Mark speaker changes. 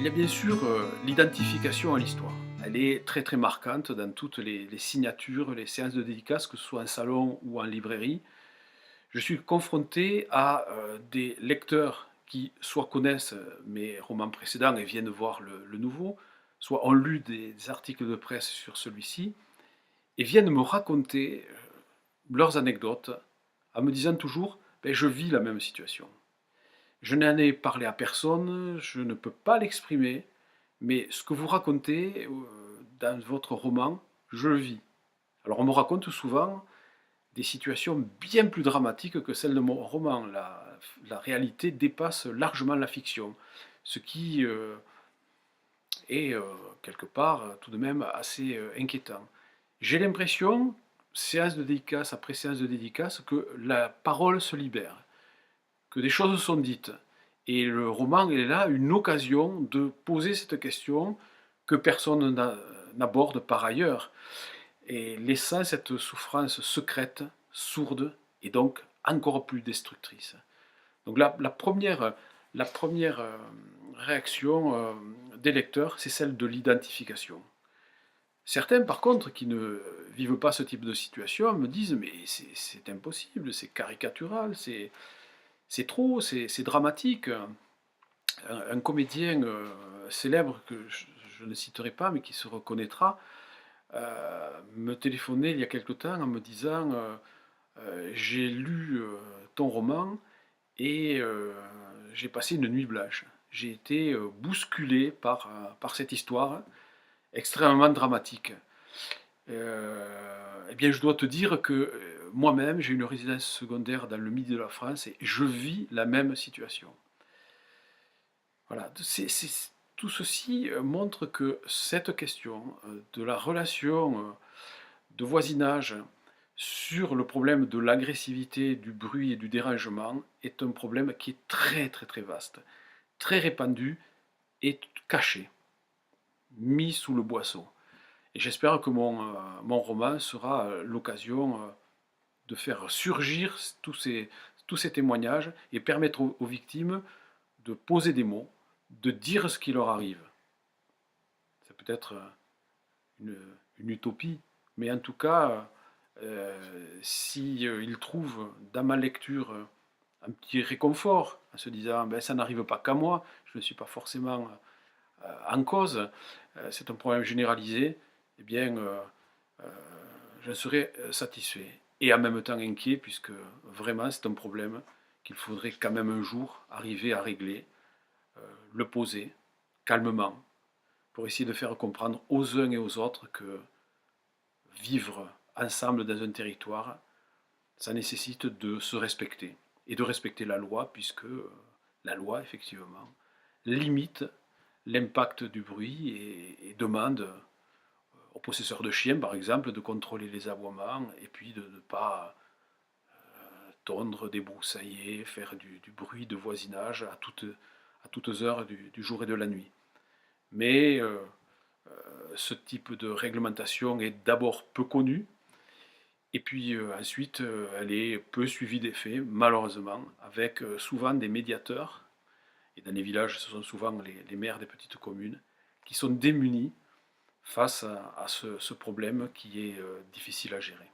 Speaker 1: y a bien sûr l'identification à l'histoire. Elle est très très marquante dans toutes les signatures, les séances de dédicaces, que ce soit en salon ou en librairie. Je suis confronté à des lecteurs qui soit connaissent mes romans précédents et viennent voir le nouveau, soit ont lu des articles de presse sur celui-ci et viennent me raconter leurs anecdotes en me disant toujours ben, je vis la même situation. Je n'en ai parlé à personne, je ne peux pas l'exprimer, mais ce que vous racontez dans votre roman, je le vis. Alors on me raconte souvent des situations bien plus dramatiques que celles de mon roman. La réalité dépasse largement la fiction, ce qui est quelque part tout de même assez inquiétant. J'ai l'impression, séance de dédicace après séance de dédicace, que la parole se libère, que des choses sont dites. Et le roman est là une occasion de poser cette question que personne n'aborde par ailleurs, et laissant cette souffrance secrète, sourde, et donc encore plus destructrice. Donc la première réaction des lecteurs, c'est celle de l'identification. Certains, par contre, qui ne vivent pas ce type de situation, me disent mais c'est impossible, c'est caricatural, c'est trop, c'est dramatique. Un comédien célèbre que je ne citerai pas, mais qui se reconnaîtra, me téléphonait il y a quelque temps en me disant j'ai lu ton roman et j'ai passé une nuit blanche. J'ai été bousculé par cette histoire extrêmement dramatique. Eh bien, je dois te dire que moi-même, j'ai une résidence secondaire dans le midi de la France et je vis la même situation. Voilà, tout ceci montre que cette question de la relation de voisinage sur le problème de l'agressivité, du bruit et du dérangement est un problème qui est très très très vaste, très répandu et caché, mis sous le boisseau. Et j'espère que mon roman sera l'occasion de faire surgir tous ces témoignages et permettre aux victimes de poser des mots, de dire ce qui leur arrive. C'est peut-être une, une utopie, mais en tout cas, s'ils trouvent dans ma lecture un petit réconfort, en se disant ben, ça n'arrive pas qu'à moi, je ne suis pas forcément en cause, c'est un problème généralisé, eh bien, euh, j'en serais satisfait. Et en même temps inquiet, puisque vraiment c'est un problème qu'il faudrait quand même un jour arriver à régler, le poser calmement, pour essayer de faire comprendre aux uns et aux autres que vivre ensemble dans un territoire, ça nécessite de se respecter et de respecter la loi, puisque la loi, effectivement, limite l'impact du bruit et demande aux possesseurs de chiens, par exemple, de contrôler les aboiements et puis de ne pas tondre, débroussailler, faire du bruit de voisinage à toutes heures du jour et de la nuit. Mais ce type de réglementation est d'abord peu connu, et puis ensuite elle est peu suivie des faits, malheureusement, avec souvent des médiateurs, et dans les villages ce sont souvent les maires des petites communes, qui sont démunis face à ce problème qui est difficile à gérer.